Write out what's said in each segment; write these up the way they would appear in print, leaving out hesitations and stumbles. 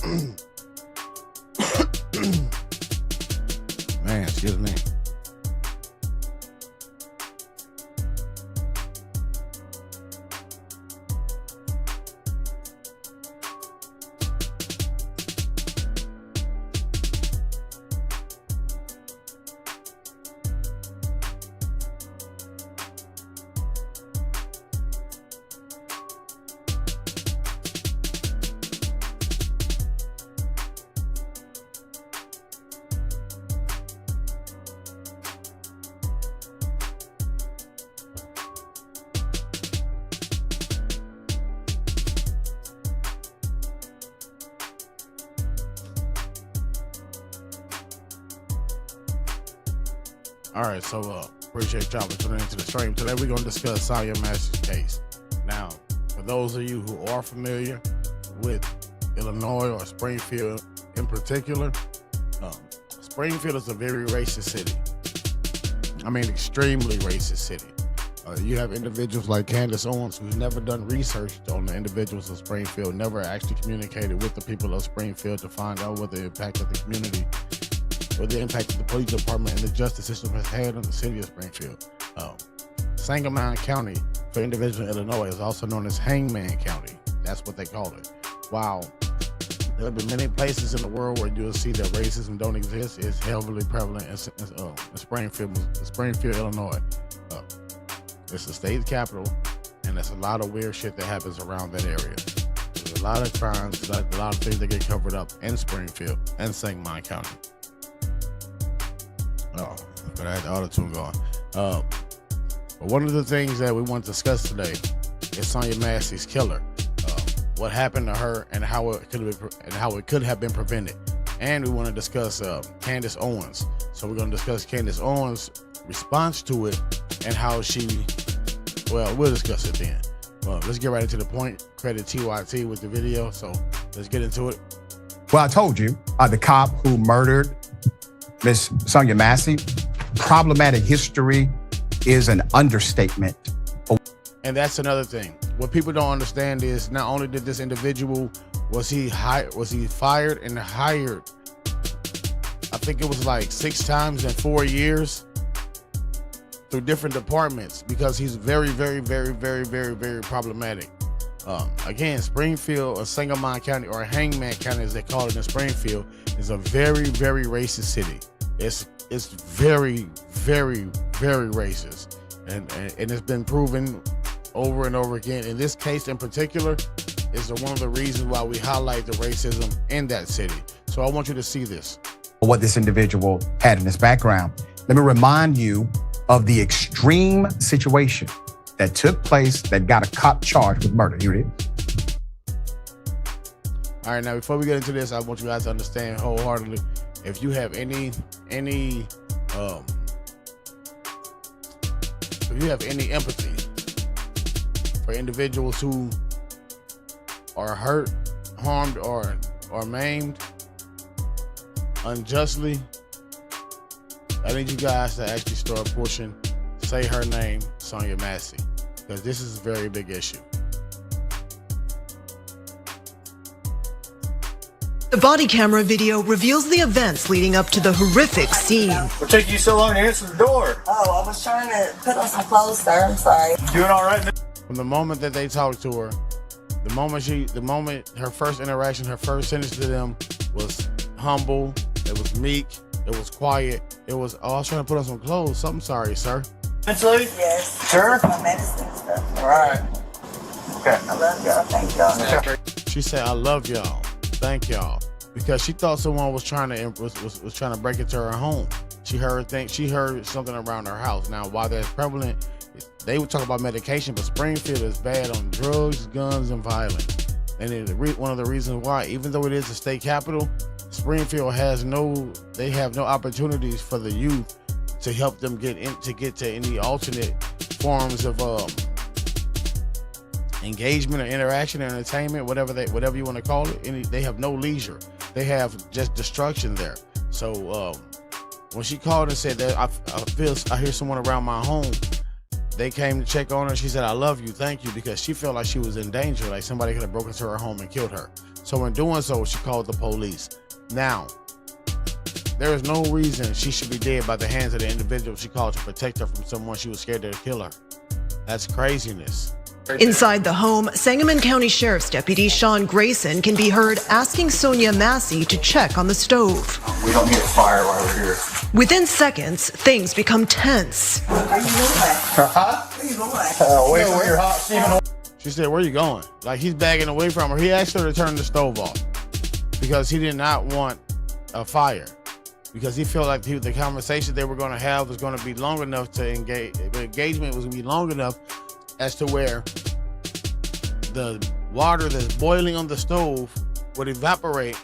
Man, excuse me. All right, so appreciate y'all for tuning into the stream. Today we're going to discuss Sonya Massey's case. Now, for those of you who are familiar with Illinois or Springfield in particular, Springfield is a very racist city. I mean, extremely racist city. You have individuals like Candace Owens who's never done research on the individuals of Springfield, never actually communicated with the people of Springfield to find out what the impact of the community or the impact of the police department and the justice system has had on the city of Springfield. Sangamon County, for individual Illinois, is also known as Hangman County. That's what they call it. While there have been many places in the world where you'll see that racism don't exist, it's heavily prevalent in Springfield, Illinois. It's the state capital, and there's a lot of weird shit that happens around that area. There's a lot of crimes, a lot of things that get covered up in Springfield and Sangamon County. Oh, but I had the auto-tune going. But one of the things that we want to discuss today is Sonya Massey's killer. What happened to her and how it could have been prevented. And we want to discuss Candace Owens. So we're going to discuss Candace Owens' response to it and how we'll discuss it then. Well, let's get right into the point. Credit TYT with the video. So let's get into it. Well, I told you, the cop who murdered Miss Sonya Massey, problematic history is an understatement. And that's another thing. What people don't understand is not only did this individual, was he fired and hired, I think it was like 6 times in 4 years through different departments because he's very, very, very, very, very, very problematic. Again, Springfield or Sangamon County or Hangman County, as they call it in Springfield, is a very, very racist city. It's very, very, very racist, and it's been proven over and over again. In this case in particular, is one of the reasons why we highlight the racism in that city. So I want you to see this. What this individual had in his background. Let me remind you of the extreme situation that took place that got a cop charged with murder. Here it is. All right, now before we get into this, I want you guys to understand wholeheartedly, if you have any empathy for individuals who are hurt, harmed, or maimed unjustly, I need you guys to actually start pushing, say her name, Sonya Massey, because this is a very big issue. The body camera video reveals the events leading up to the horrific scene. What took you so long to answer the door? Oh, I was trying to put on some clothes, sir. I'm sorry. You doing all right? From the moment that they talked to her, the moment her first interaction, her first sentence to them was humble, it was meek, it was quiet, it was, oh, I was trying to put on some clothes. I'm sorry, sir. Mentally? Yes. Sure. My medicine and stuff. All right. Okay. I love y'all. Thank y'all. She said, I love y'all. Thank y'all. Because she thought someone was trying to break into her home. She heard something around her house. Now, while that's prevalent, they would talk about medication, but Springfield is bad on drugs, guns, and violence. And one of the reasons why, even though it is a state capital, Springfield have no opportunities for the youth to help them get to any alternate forms of engagement or interaction or entertainment, whatever you want to call it. They have no leisure. They have just destruction there. So when she called and said that I hear someone around my home, they came to check on her. She said, I love you, thank you, because she felt like she was in danger, like somebody could have broken into her home and killed her. So in doing so, she called the police. Now, there is no reason she should be dead by the hands of the individual she called to protect her from someone she was scared to kill her. That's craziness. Inside the home, Sangamon County Sheriff's Deputy Sean Grayson can be heard asking Sonya Massey to check on the stove. We don't need a fire while we're here. Within seconds, things become tense. Where you going? Where you going? Away from your hot steaming. She said, where you going? Like, he's bagging away from her. He asked her to turn the stove off because he did not want a fire, because he felt like the conversation they were going to have was going to be long enough to engage. The engagement was going to be long enough as to where the water that's boiling on the stove would evaporate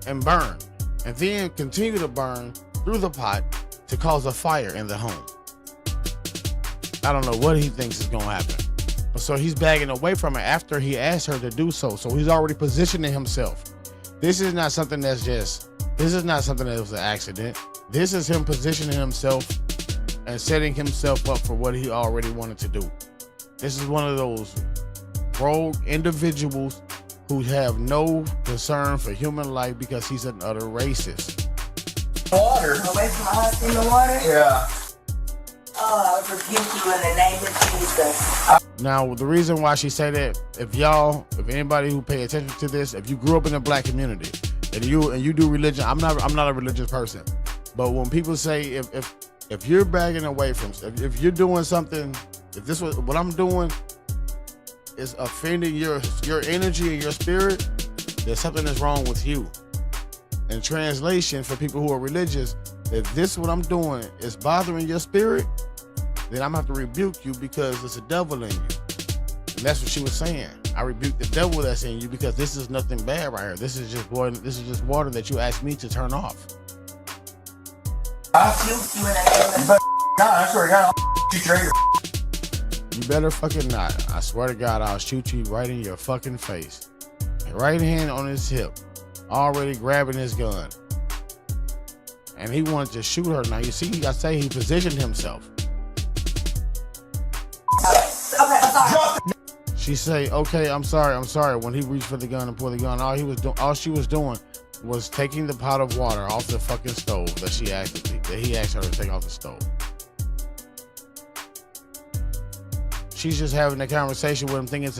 and burn, and then continue to burn through the pot to cause a fire in the home. I don't know what he thinks is going to happen. So he's bagging away from her after he asked her to do so. So he's already positioning himself. This is not something that was an accident. This is him positioning himself and setting himself up for what he already wanted to do. This is one of those rogue individuals who have no concern for human life because he's an utter racist. Water. Away from my hot in the water? Yeah. Oh, I rebuke you in the name of Jesus. Now, the reason why she said that, if anybody who pay attention to this, if you grew up in a black community and you do religion, I'm not a religious person, but when people say if you're bagging away from, if you're doing something, if this was what I'm doing is offending your energy and your spirit, there's something that's wrong with you. In translation, for people who are religious, if this what I'm doing is bothering your spirit, then I'm gonna have to rebuke you because there's a devil in you. And that's what she was saying. I rebuke the devil that's in you because this is nothing bad right here. This is just water that you asked me to turn off. I rebuke you in the name of I swear to God, I'll shoot your. You better fucking not. I swear to God, I'll shoot you right in your fucking face. Right hand on his hip, already grabbing his gun. And he wanted to shoot her. Now you see, I say he positioned himself. Okay, I'm sorry. She say, okay, I'm sorry. When he reached for the gun and pulled the gun, all she was doing was taking the pot of water off the fucking stove that he asked her to take off the stove. She's just having a conversation with him, thinking it's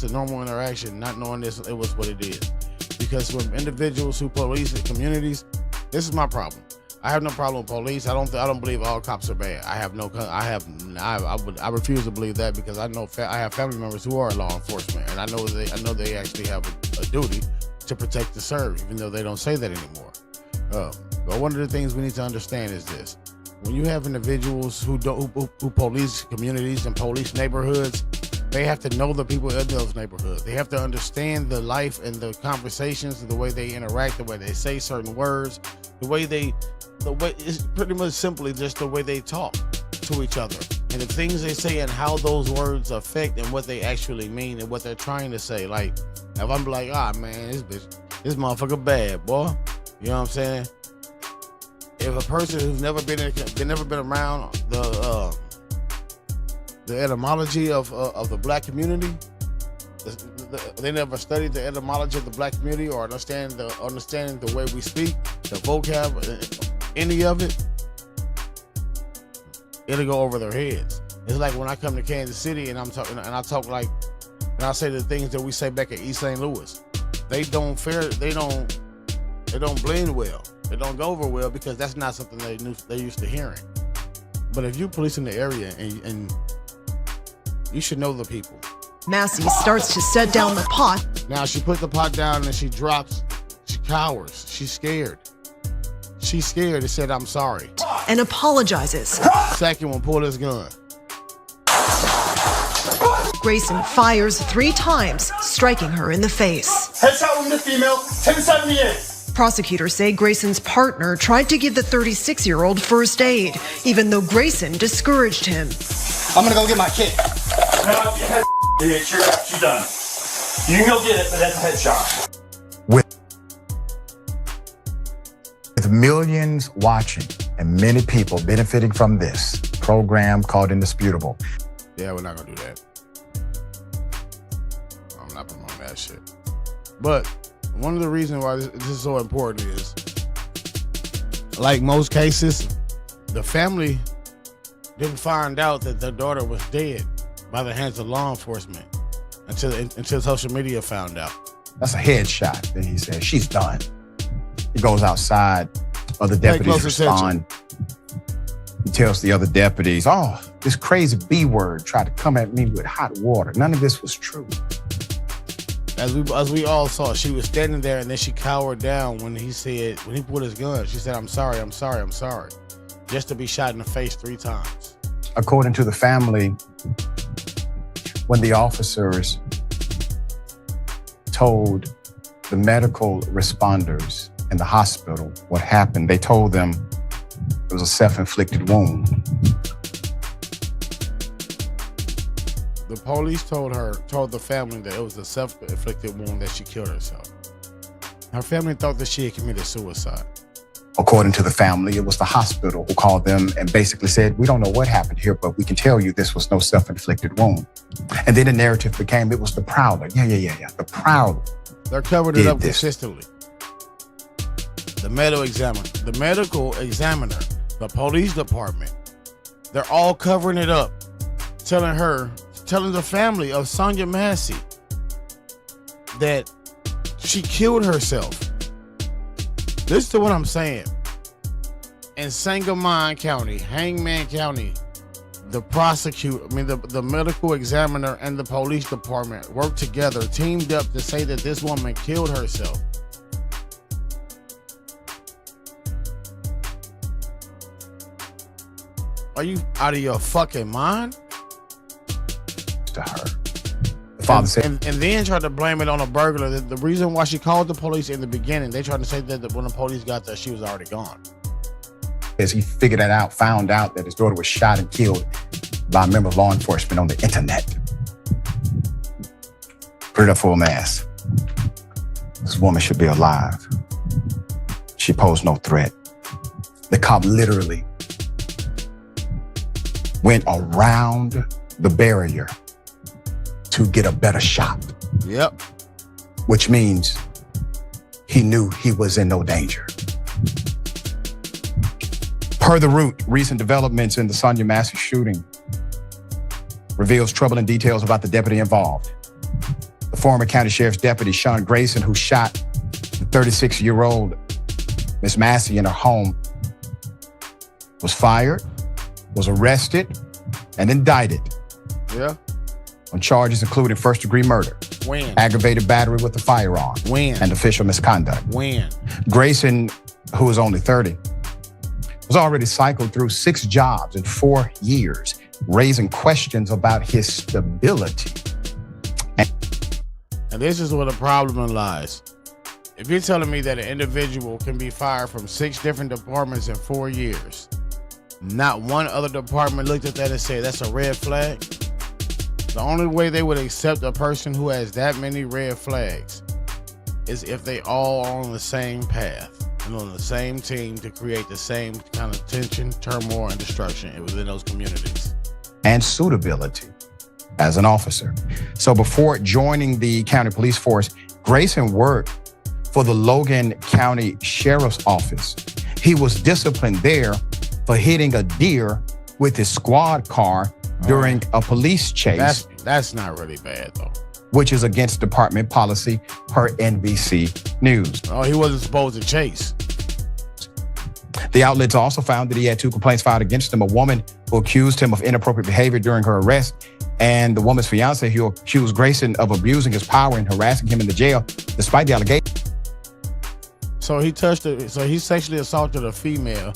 a normal interaction, not knowing it was what it is. Because with individuals who police in communities, this is my problem. I have no problem with police. I don't believe all cops are bad. I refuse to believe that because I know I have family members who are law enforcement, and I know they actually have a duty to protect the serve, even though they don't say that anymore. But one of the things we need to understand is this: when you have individuals who police communities and police neighborhoods, they have to know the people in those neighborhoods. They have to understand the life and the conversations, the way they interact, the way they say certain words, the way it's pretty much simply just the way they talk to each other, and the things they say and how those words affect and what they actually mean and what they're trying to say. Like, if I'm like, man, this motherfucker bad, boy. You know what I'm saying? If a person who's never been around the etymology of the black community, they never studied the etymology of the black community or understanding the way we speak, the vocab, any of it, it'll go over their heads. It's like when I come to Kansas City and I say the things that we say back at East St. Louis. They don't blend well. They don't go over well because that's not something they used to hearing. But if you police in the area and you should know the people. Massey starts to set down the pot. Now she put the pot down and she drops. She cowers. She's scared. She's scared and said, I'm sorry. And apologizes. Second one pulled his gun. Grayson fires 3 times, striking her in the face. Headshot wounded female, 1078. Prosecutors say Grayson's partner tried to give the 36-year-old first aid, even though Grayson discouraged him. I'm gonna go get my kid. No, she's done. You can go get it, but that's a headshot. With millions watching and many people benefiting from this program called Indisputable. Yeah, we're not gonna do that. I'm not promoting that that shit. But one of the reasons why this is so important is, like most cases, the family didn't find out that their daughter was dead by the hands of law enforcement until social media found out. That's a headshot. Then he said, she's done. He goes outside. Other deputies respond. He tells the other deputies, oh, this crazy B word tried to come at me with hot water. None of this was true. As we all saw, she was standing there and then she cowered down when he pulled his gun. She said, I'm sorry, I'm sorry, I'm sorry. Just to be shot in the face 3 times. According to the family, when the officers told the medical responders in the hospital what happened, they told them it was a self-inflicted wound. The police told the family that it was a self-inflicted wound, that she killed herself. Her family thought that she had committed suicide. According to the family, it was the hospital who called them and basically said, we don't know what happened here, but we can tell you this was no self-inflicted wound. And then the narrative became, it was the Prowler. Yeah. The Prowler. They're covering it up consistently. The medical examiner, the police department, they're all covering it up, telling the family of Sonya Massey that she killed herself. Listen to what I'm saying. In Sangamon County, Hangman County, the medical examiner and the police department worked together, teamed up to say that this woman killed herself. Are you out of your fucking mind? To her. The father said, and then tried to blame it on a burglar. The reason why she called the police in the beginning, they tried to say that when the police got there, she was already gone. As he figured that out, found out that his daughter was shot and killed by a member of law enforcement on the internet. Put it up for a mass. This woman should be alive. She posed no threat. The cop literally went around the barrier to get a better shot. Yep. Which means he knew he was in no danger. Per The Root, recent developments in the Sonya Massey shooting reveals troubling details about the deputy involved. The former county sheriff's deputy, Sean Grayson, who shot the 36-year-old Miss Massey in her home, was fired, was arrested, and indicted. Yeah. On charges including first-degree murder, aggravated battery with a firearm, and official misconduct. Grayson, who was only 30, was already cycled through 6 jobs in 4 years, raising questions about his stability. And this is where the problem lies. If you're telling me that an individual can be fired from 6 different departments in 4 years, not one other department looked at that and said, that's a red flag. The only way they would accept a person who has that many red flags is if they all are on the same path and on the same team to create the same kind of tension, turmoil, and destruction within those communities. And suitability as an officer. So before joining the county police force, Grayson worked for the Logan County Sheriff's Office. He was disciplined there for hitting a deer with his squad car during a police chase. That's not really bad though. Which is against department policy per NBC News. Oh, he wasn't supposed to chase. The outlets also found that he had 2 complaints filed against him. A woman who accused him of inappropriate behavior during her arrest, and the woman's fiance who accused Grayson of abusing his power and harassing him in the jail, despite the allegation. So he sexually assaulted a female,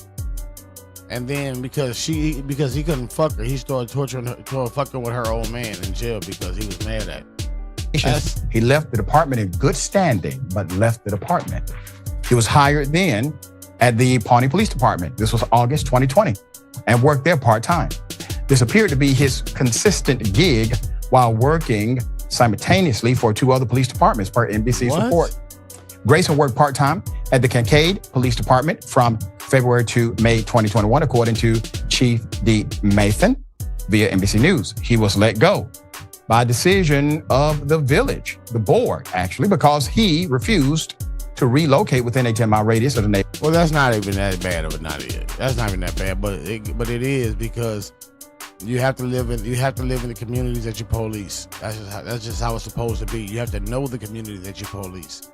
and then because he couldn't fuck her, he started torturing her, fucking with her old man in jail because he was mad at her. He left the department in good standing, but left the department. He was hired then at the Pawnee Police Department. This was August 2020, and worked there part-time. This appeared to be his consistent gig while working simultaneously for 2 other police departments per NBC's report. Grayson worked part-time at the Kincaid Police Department from February to May 2021, according to Chief D. Mathan via NBC News. He was let go by decision of the village, the board, actually, because he refused to relocate within a 10-mile radius of the neighborhood. Well, that's not even that bad of a not it. That's not even that bad, but it is because you have to live in the communities that you police. That's just how it's supposed to be. You have to know the community that you police.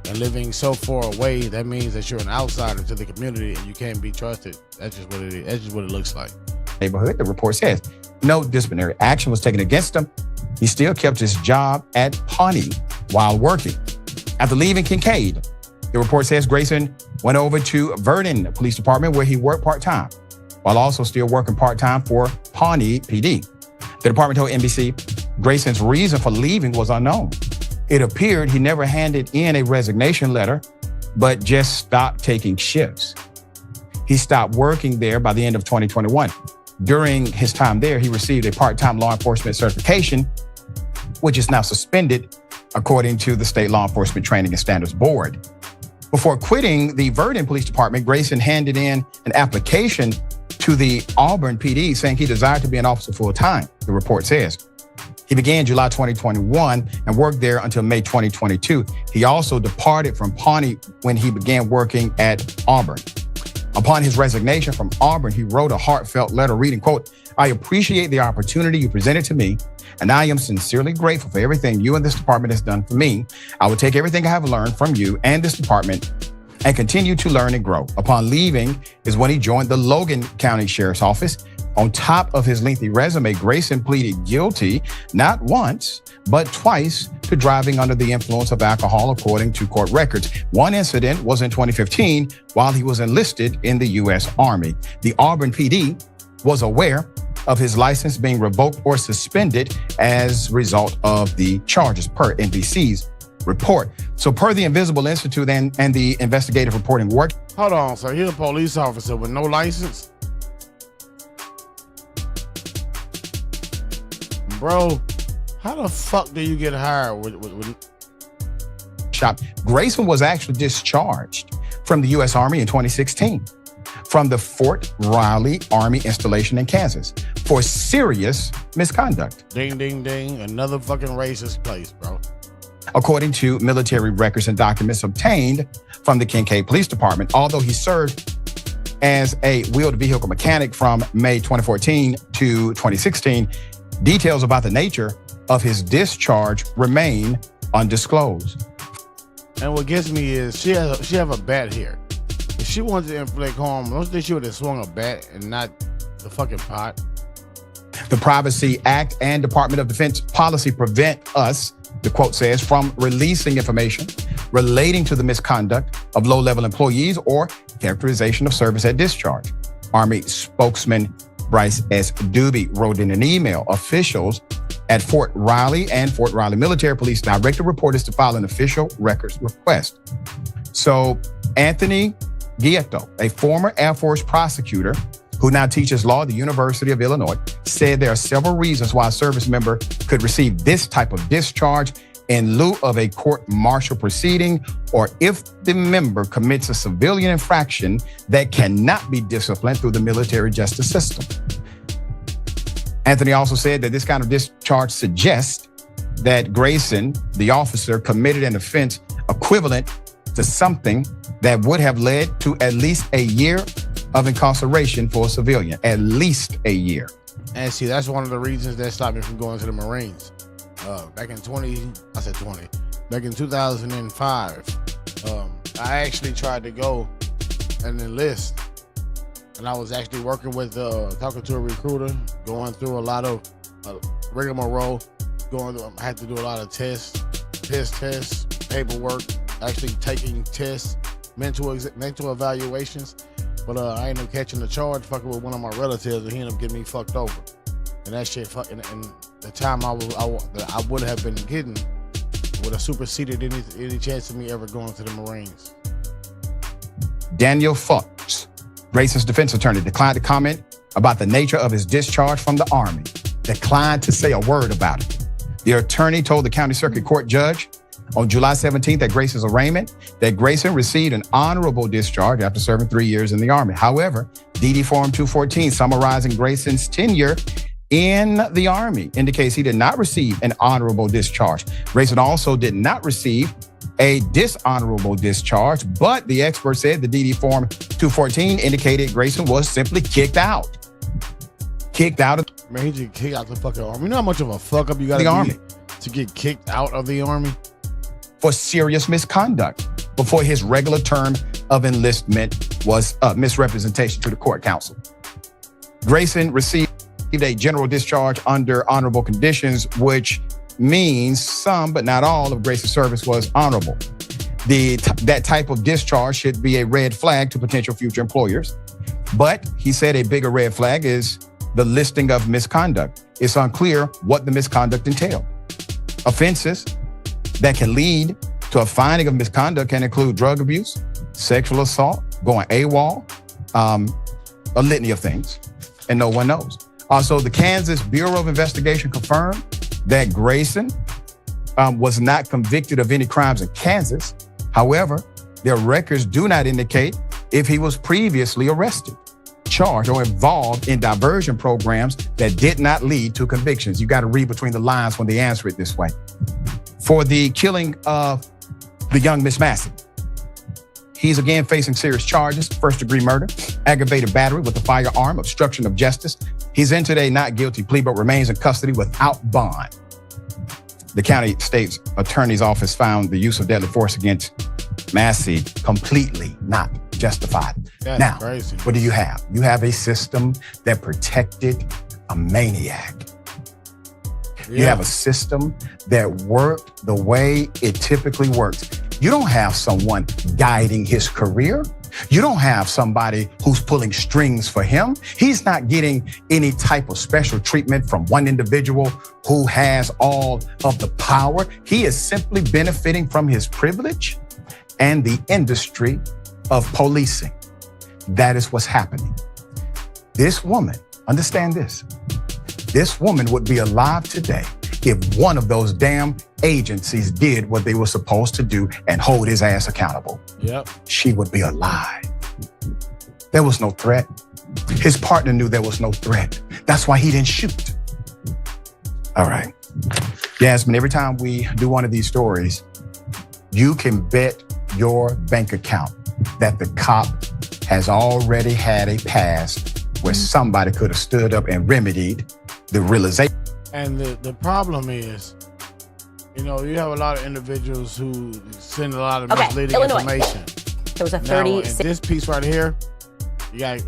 And living so far away, that means that you're an outsider to the community and you can't be trusted. That's just what it is. That's just what it looks like. Neighborhood, the report says, no disciplinary action was taken against him. He still kept his job at Pawnee while working. After leaving Kincaid, the report says Grayson went over to Verdon Police Department where he worked part-time, while also still working part-time for Pawnee PD. The department told NBC Grayson's reason for leaving was unknown. It appeared he never handed in a resignation letter, but just stopped taking shifts. He stopped working there by the end of 2021. During his time there, he received a part-time law enforcement certification, which is now suspended, according to the State Law Enforcement Training and Standards Board. Before quitting the Verdon Police Department, Grayson handed in an application to the Auburn PD saying he desired to be an officer full-time, the report says. He began July 2021 and worked there until May 2022. He also departed from Pawnee when he began working at Auburn. Upon his resignation from Auburn, he wrote a heartfelt letter reading, quote, "I appreciate the opportunity you presented to me, and I am sincerely grateful for everything you and this department has done for me. I will take everything I have learned from you and this department and continue to learn and grow." Upon leaving is when he joined the Logan County Sheriff's Office. On top of his lengthy resume, Grayson pleaded guilty not once, but twice to driving under the influence of alcohol, according to court records. One incident was in 2015 while he was enlisted in the U.S. Army. The Auburn PD was aware of his license being revoked or suspended as a result of the charges, per NBC's report. So per the Invisible Institute and the investigative reporting work. Hold on, so you're a police officer with no license? Bro, how the fuck do you get hired with shop? Grayson was actually discharged from the U.S. Army in 2016 from the Fort Riley Army installation in Kansas for serious misconduct. Ding, ding, ding. Another fucking racist place, bro. According to military records and documents obtained from the Kincaid Police Department, although he served as a wheeled vehicle mechanic from May 2014 to 2016, details about the nature of his discharge remain undisclosed. And what gets me is she have a bat here. If she wanted to inflict harm, don't think she would have swung a bat and not the fucking pot. The Privacy Act and Department of Defense policy prevent us, the quote says, from releasing information relating to the misconduct of low-level employees or characterization of service at discharge. Army spokesman Bryce S. Doobie wrote in an email, officials at Fort Riley and Fort Riley Military Police directed reporters to file an official records request. So Anthony Gietto, a former Air Force prosecutor who now teaches law at the University of Illinois, said there are several reasons why a service member could receive this type of discharge in lieu of a court-martial proceeding, or if the member commits a civilian infraction that cannot be disciplined through the military justice system. Anthony also said that this kind of discharge suggests that Grayson, the officer, committed an offense equivalent to something that would have led to at least a year of incarceration for a civilian, at least a year. And see, that's one of the reasons that stopped me from going to the Marines. Back in 2005, I actually tried to go and enlist. And I was actually working with, talking to a recruiter, going through a lot of rigmarole, I had to do a lot of tests, paperwork, actually taking tests, mental evaluations. But I ended up catching the charge fucking with one of my relatives, and he ended up getting me fucked over. And that shit fucking, and the time I would have been getting would have superseded any chance of me ever going to the Marines. Daniel Fox, Grayson's defense attorney, declined to comment about the nature of his discharge from the Army, declined to say a word about it. The attorney told the county circuit court judge on July 17th at Grayson's arraignment that Grayson received an honorable discharge after serving 3 years in the Army. However, DD Form 214 summarizing Grayson's tenure in the Army indicates he did not receive an honorable discharge. Grayson also did not receive a dishonorable discharge, but the expert said the DD Form 214 indicated Grayson was simply kicked out. Kicked out of Man, he just kicked out the fucking Army. You know how much of a fuck up you got the to Army be to get kicked out of the Army? for serious misconduct before his regular term of enlistment was misrepresentation to the court counsel. Grayson received a general discharge under honorable conditions, which means some, but not all, of Grayson's service was honorable. That type of discharge should be a red flag to potential future employers. But he said a bigger red flag is the listing of misconduct. It's unclear what the misconduct entailed. Offenses that can lead to a finding of misconduct can include drug abuse, sexual assault, going AWOL, a litany of things, and no one knows. Also, the Kansas Bureau of Investigation confirmed that Grayson was not convicted of any crimes in Kansas. However, their records do not indicate if he was previously arrested, charged, or involved in diversion programs that did not lead to convictions. You got to read between the lines when they answer it this way. For the killing of the young Miss Massey, he's again facing serious charges: first-degree murder, aggravated battery with a firearm, obstruction of justice. He's entered a not guilty plea but remains in custody without bond. The county state's attorney's office found the use of deadly force against Massey completely not justified. That's now, crazy. what do you have? You have a system that protected a maniac. You have a system that worked the way it typically works. You don't have someone guiding his career. You don't have somebody who's pulling strings for him. He's not getting any type of special treatment from one individual who has all of the power. He is simply benefiting from his privilege and the industry of policing. That is what's happening. This woman, understand this woman would be alive today if one of those damn agencies did what they were supposed to do and hold his ass accountable. Yep. She She would be alive. There was no threat. His partner knew there was no threat. That's why he didn't shoot. All right. Yasmin, every time we do one of these stories, you can bet your bank account that the cop has already had a past where somebody could have stood up and remedied the realization. And the problem is, you know, you have a lot of individuals who send a lot of misleading information. There was a Now, 36. in this piece right here, you got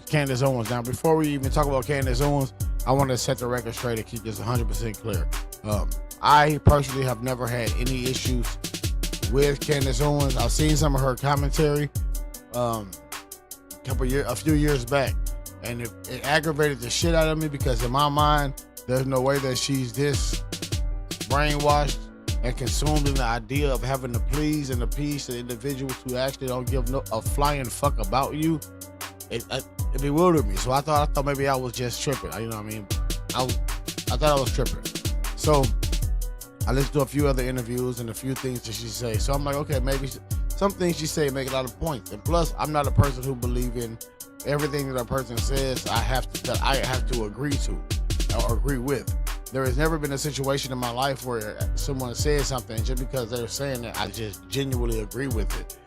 Candace Owens. Now, before we even talk about Candace Owens, I want to set the record straight and keep this 100% clear. I personally have never had any issues with Candace Owens. I've seen some of her commentary a few years back, and it aggravated the shit out of me because in my mind, there's no way that she's this brainwashed and consumed in the idea of having to please and appease the individuals who actually don't give a flying fuck about you. It bewildered me. So I thought maybe I was just tripping. You know what I mean? I thought I was tripping. So I listened to a few other interviews and a few things that she say. So I'm like, okay, maybe some things she say make a lot of points. And plus, I'm not a person who believe in everything that a person says I have to agree to or agree with. There has never been a situation in my life where someone says something just because they're saying that I just genuinely agree with it.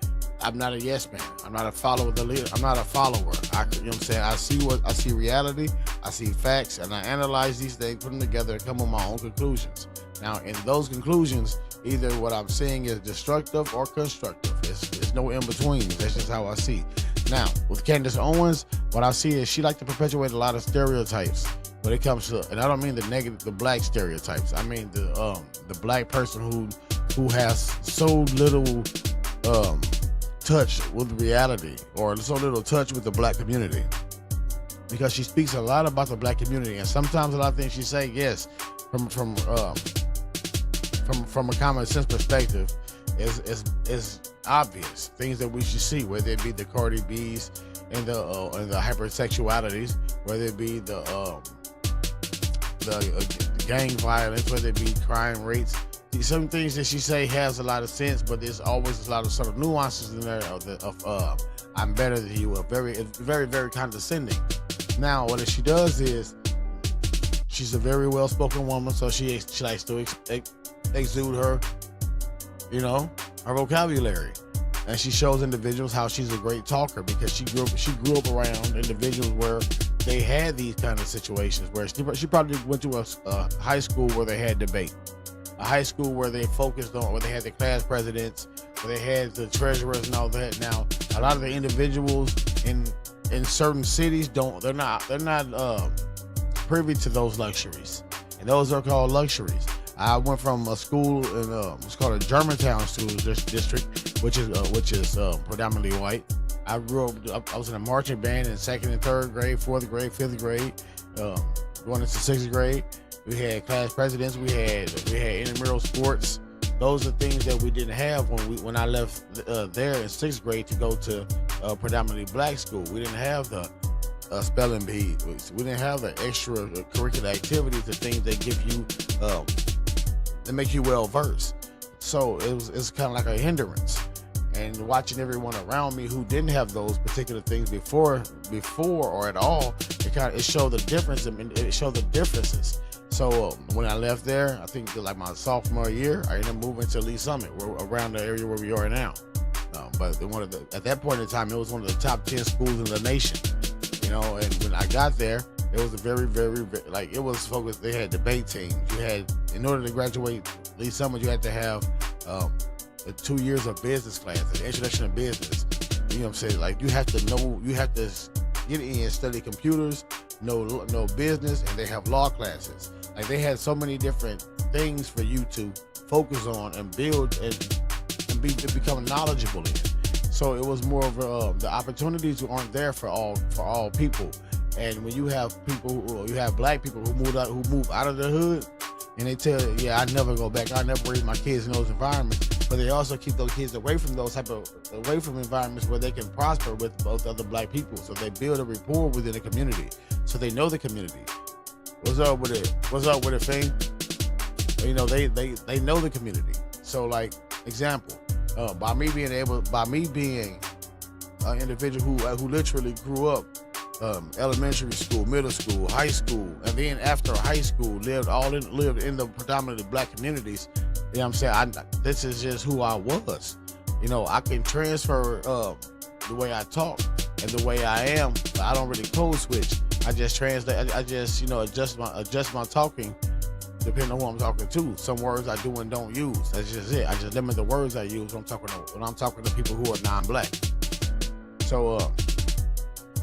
I'm not a yes man. I'm not a follower of the leader. I'm not a follower. You know what I'm saying? I see reality, I see facts, and I analyze these things, put them together, and come with my own conclusions. Now, in those conclusions, either what I'm saying is destructive or constructive. It's no in between. That's just how I see. Now, with Candace Owens, what I see is she like to perpetuate a lot of stereotypes when it comes to, and I don't mean the black stereotypes. I mean the black person who has so little touch with reality or so little touch with the black community, because she speaks a lot about the black community, and sometimes a lot of things she say, yes, from a common sense perspective, is obvious things that we should see, whether it be the Cardi B's and the hypersexualities, whether it be the gang violence, whether it be crime rates. Some things that she say has a lot of sense, but there's always a lot of sort of nuances in there of I'm better than you. Very, very, very condescending. Now, what she does is She's a very well-spoken woman, so she likes to exude her, her vocabulary. And she shows individuals how she's a great talker because she grew up around individuals where they had these kind of situations where she probably went to a high school where they had debate, a high school where they focused on, where they had the class presidents, where they had the treasurers and all that. Now, a lot of the individuals in certain cities they're not privy to those luxuries, and those are called luxuries. I went from a school in it's called a Germantown school district, which is predominantly white. I grew up. I was in a marching band in 2nd and 3rd grade, 4th grade, 5th grade, going into 6th grade. We had class presidents. We had intramural sports. Those are things that we didn't have when I left there in 6th grade to go to a predominantly black school. We didn't have the spelling bee. We didn't have the extracurricular activities, the things that give you that make you well versed. So it's kind of like a hindrance. And watching everyone around me who didn't have those particular things before or at all, it showed the difference. It showed the differences. So when I left there, I think like my sophomore year, I ended up moving to Lee Summit, around the area where we are now. But at that point in time, it was one of the top 10 schools in the nation. And when I got there, it was a very, very, very, it was focused. They had debate teams. In order to graduate Lee Summit, you had to have 2 years of business class, an introduction to business. You know what I'm saying? Like you have to get in, study computers, know business, and they have law classes. Like they had so many different things for you to focus on and build and become knowledgeable in. So it was more of the opportunities aren't there for all people. And when you have black people who move out of the hood, and they tell you, yeah, I never go back. I never raise my kids in those environments. But they also keep those kids away from away from environments where they can prosper with both other black people. So they build a rapport within the community. So they know the community. What's up with it? What's up with it, Fing? They know the community. So like example, by me being an individual who literally grew up elementary school, middle school, high school, and then after high school lived in the predominantly black communities. You know what I'm saying? This is just who I was. I can transfer the way I talk and the way I am, but I don't really code switch. I just translate. I just adjust my talking depending on who I'm talking to. Some words I do and don't use. That's just it. I just limit the words I use when I'm talking to people who are non-black. So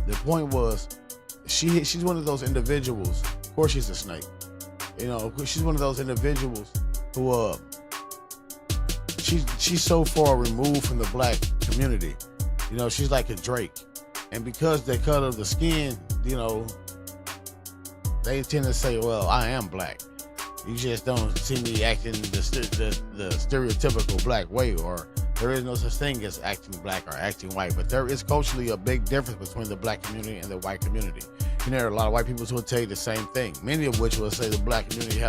the point was, she's one of those individuals. Of course, she's a snake. She's one of those individuals who she's so far removed from the black community. She's like a Drake, and because the color of the skin, they tend to say, "Well, I am black." You just don't see me acting the stereotypical black way, or there is no such thing as acting black or acting white. But there is culturally a big difference between the black community and the white community. There are a lot of white people who will tell you the same thing, many of which will say the black community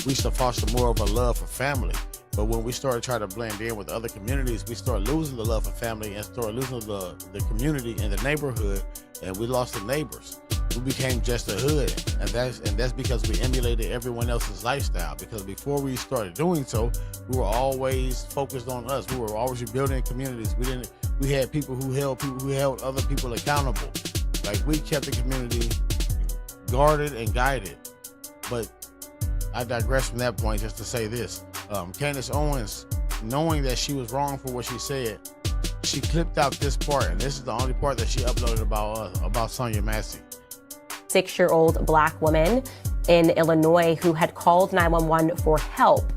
we used to foster more of a love for family. But when we started trying to blend in with other communities, we started losing the love for family and started losing the community and the neighborhood, and we lost the neighbors. We became just a hood, and that's because we emulated everyone else's lifestyle. Because before we started doing so, we were always focused on us. We were always rebuilding communities. We had people who held other people accountable. Like we kept the community guarded and guided. But I digress from that point just to say this. Candace Owens, knowing that she was wrong for what she said, she clipped out this part, and this is the only part that she uploaded about Sonya Massey. 6-year-old black woman in Illinois who had called 911 for help.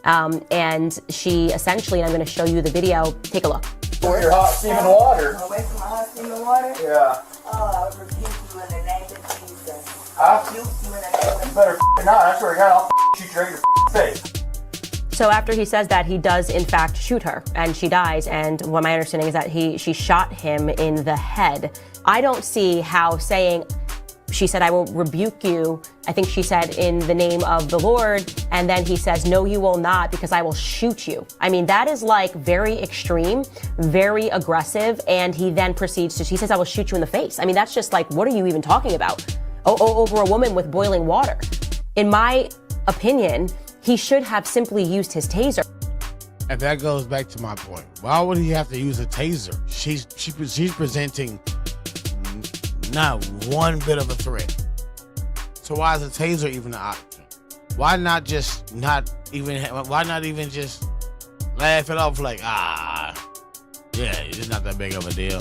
And she essentially, and I'm going to show you the video, take a look. Your hot steaming water. Away from my hot steaming water? Yeah. Oh, I rebuke you in the name of Jesus. I rebuke you in the name of You better not. I swear to God, I'll shoot you right in your face. So after he says that, he does in fact shoot her, and she dies. And what my understanding is that she shot him in the head. I don't see how saying, she said, I will rebuke you. I think she said, in the name of the Lord. And then he says, no, you will not, because I will shoot you. I mean, that is like very extreme, very aggressive. And he then proceeds he says, I will shoot you in the face. I mean, that's just like, what are you even talking about? Over a woman with boiling water. In my opinion, he should have simply used his taser. And that goes back to my point. Why would he have to use a taser? She's presenting not one bit of a threat. So why is a taser even an option? Why not even just laugh it off like, yeah, it's not that big of a deal.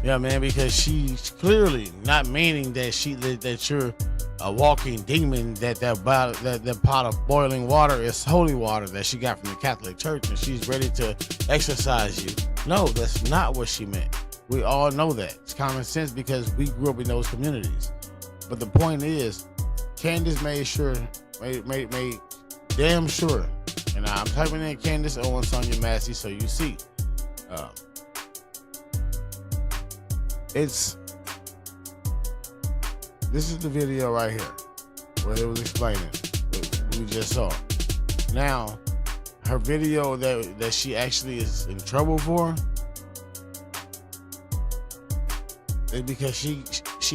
Yeah, man, because she's clearly not meaning that you're a walking demon, that pot of boiling water is holy water that she got from the Catholic Church and she's ready to exorcise you. No, that's not what she meant. We all know that. It's common sense because we grew up in those communities. But the point is, Candace made damn sure, and I'm typing in Candace Owens, Sonya Massey, so you see. This is the video right here where it was explaining what we just saw. Now, her video that she actually is in trouble for is because she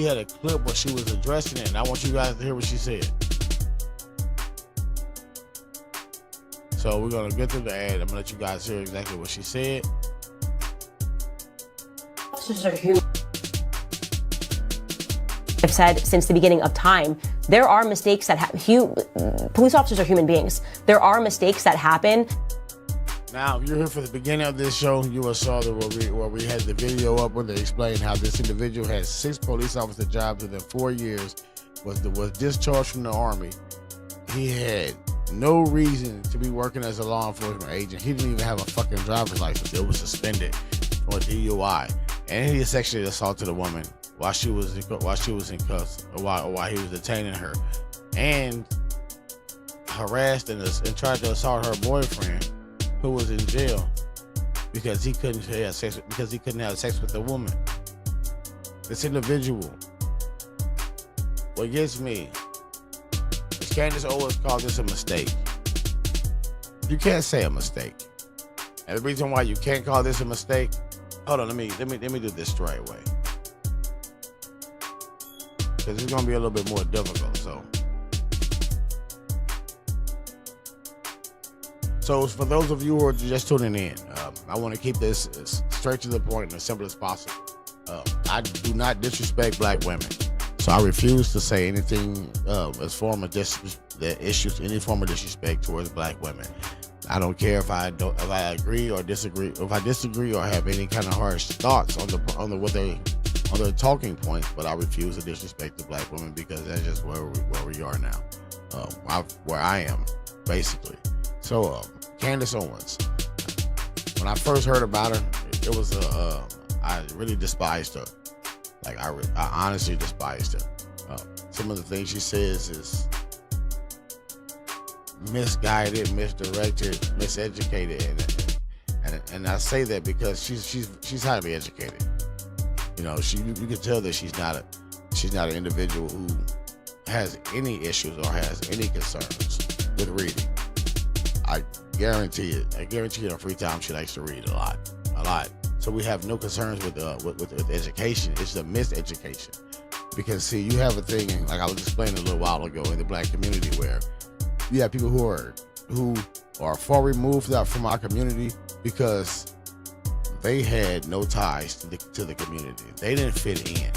had a clip where she was addressing it, and I want you guys to hear what she said. So we're gonna get through the ad. I'm gonna let you guys hear exactly what she said. Officers are human. I've said since the beginning of time, there are mistakes that police officers are human beings. There are mistakes that happen. Now, if you're here for the beginning of this show, you will saw where we had the video up where they explained how this individual had 6 police officer jobs within 4 years, was discharged from the Army. He had no reason to be working as a law enforcement agent. He didn't even have a fucking driver's license. It was suspended for DUI, and he sexually assaulted a woman while she was in cuffs, or while he was detaining her, and harassed and tried to assault her boyfriend, who was in jail because he couldn't have sex with the woman. This individual, what gets me is Candace Owens called this a mistake. You can't say a mistake, and the reason why you can't call this a mistake, hold on, let me do this straight away, because it's gonna be a little bit more difficult. So for those of you who are just tuning in, I want to keep this straight to the point and as simple as possible. I do not disrespect black women, so I refuse to say anything as form of that issues any form of disrespect towards black women. I don't care if I agree or disagree, if I disagree or have any kind of harsh thoughts on their talking points, but I refuse to disrespect the black women because that's just where we are now, where I am basically. So, Candace Owens, when I first heard about her, it was I really despised her. Like, I honestly despised her. Some of the things she says is misguided, misdirected, miseducated, and I say that because she's highly educated. You know, you can tell that she's not an individual who has any issues or has any concerns with reading. I guarantee it. I guarantee in her free time she likes to read a lot. So we have no concerns with education. It's the miseducation. Because see, you have a thing, like I was explaining a little while ago, in the black community where you have people who are far removed from our community because they had no ties to the community. They didn't fit in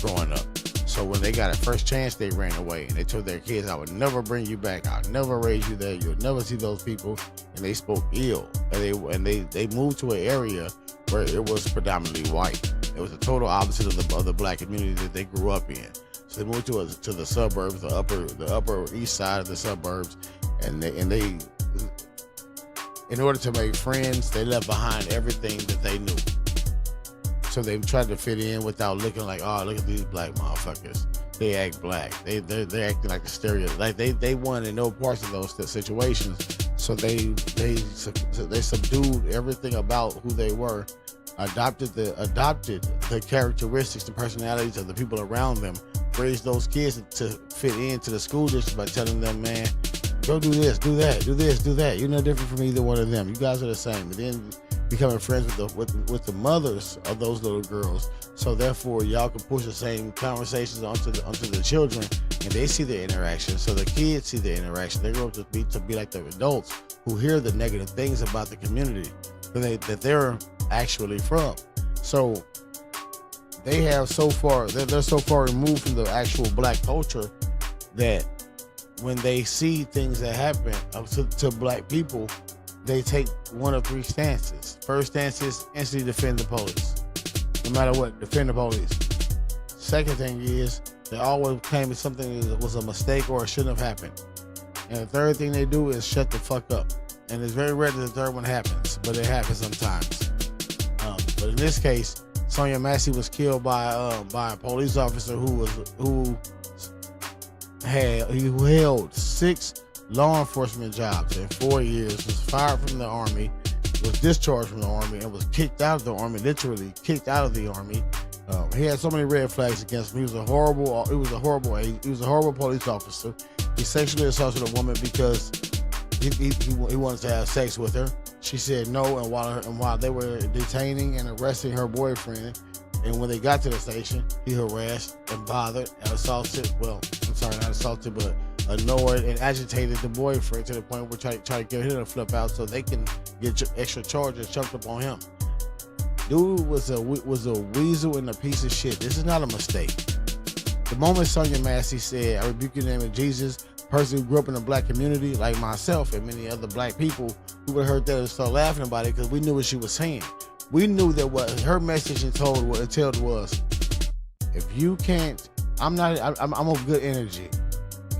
growing up. So when they got a first chance, they ran away and they told their kids, I would never bring you back. I'll never raise you there. You'll never see those people. And they spoke ill. And they moved to an area where it was predominantly white. It was the total opposite of the black community that they grew up in. So they moved to the suburbs, the upper east side of the suburbs, and they in order to make friends, they left behind everything that they knew. So they tried to fit in without looking like, oh, look at these black motherfuckers. They act black. They're acting like a stereotype. Like they wanted no parts of those situations. So they subdued everything about who they were, adopted the characteristics, the personalities of the people around them, raised those kids to fit into the school district by telling them, man, go do this, do that, do this, do that. You're no different from either one of them. You guys are the same. And then becoming friends with the mothers of those little girls. So therefore, y'all can push the same conversations onto the children, and they see the interaction. So the kids see the interaction. They grow up to be like the adults who hear the negative things about the community that they're actually from. So they have they're so far removed from the actual black culture that when they see things that happen to black people, they take one of three stances. First stance is instantly defend the police. No matter what, defend the police. Second thing is, they always claim it's something that was a mistake or it shouldn't have happened. And the third thing they do is shut the fuck up. And it's very rare that the third one happens, but it happens sometimes. But in this case, Sonya Massey was killed by a police officer who held 6 law enforcement jobs in 4 years, was fired from the Army, was discharged from the Army, and was kicked out of the Army, literally kicked out of the Army. He had so many red flags against him. He was a horrible police officer. He sexually assaulted a woman because he wanted to have sex with her. She said no, and while they were detaining and arresting her boyfriend, and when they got to the station, he harassed and bothered and assaulted, not assaulted, but annoyed and agitated the boyfriend to the point where try to get him to flip out so they can get extra charges chucked up on him. Dude was a weasel and a piece of shit. This is not a mistake. The moment Sonya Massey said, "I rebuke you in the name of Jesus," person who grew up in a black community like myself and many other black people, who would have heard that and start laughing about it because we knew what she was saying. We knew that what her message entailed was, if you can't, I'm of good energy.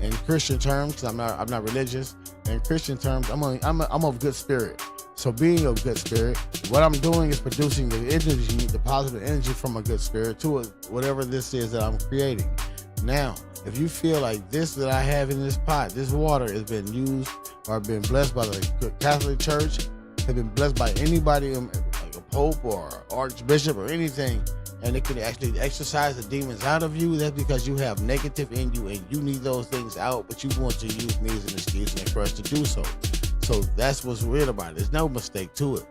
In Christian terms, because I'm not religious. In Christian terms, I'm of good spirit. So being of good spirit, what I'm doing is producing the energy, the positive energy from a good spirit to whatever this is that I'm creating. Now, if you feel like this that I have in this pot, this water has been used or been blessed by the Catholic Church, has been blessed by anybody, like a pope or archbishop or anything, and it can actually exercise the demons out of you, that's because you have negative in you and you need those things out, but you want to use me as an excuse and for us to do so. So that's what's weird about it. There's no mistake to it.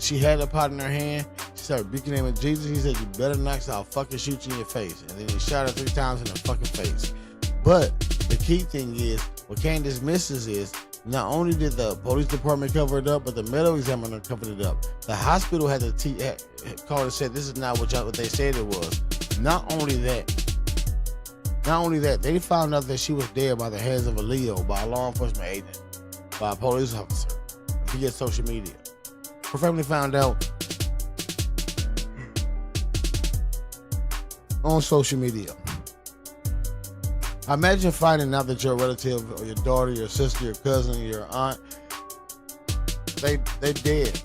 She had a pot in her hand. She started rebuking the name of Jesus. He said, "You better not, cause I'll fucking shoot you in your face." And then he shot her 3 times in the fucking face. But the key thing is, what Candace misses is, not only did the police department cover it up, but the medical examiner covered it up. The hospital had to called and said, "This is not what they said it was." Not only that, they found out that she was dead by the hands of a Leo, by a law enforcement agent, by a police officer, via social media. Her family found out on social media. Imagine finding out that your relative or your daughter, your sister, your cousin, your aunt, they're dead.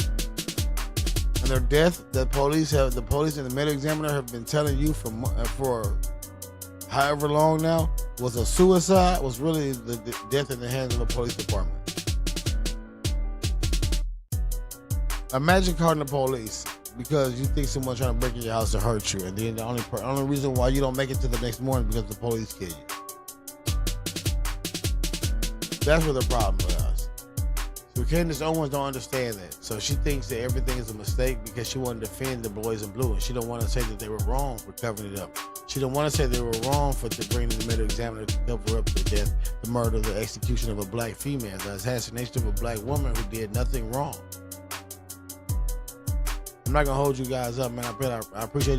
And their death, the police and the medical examiner have been telling you for however long now, was a suicide, was really the death in the hands of the police department. Imagine calling the police because you think someone's trying to break in your house to hurt you, and then the only reason why you don't make it to the next morning is because the police kill you. That's what the problem is. So Candace Owens don't understand that. So she thinks that everything is a mistake because she wanted to defend the boys in blue, and she don't want to say that they were wrong for covering it up. She don't want to say they were wrong for bringing the medical examiner to cover up the death, the murder, the execution of a black female, the assassination of a black woman who did nothing wrong. I'm not gonna hold you guys up, man. I appreciate you.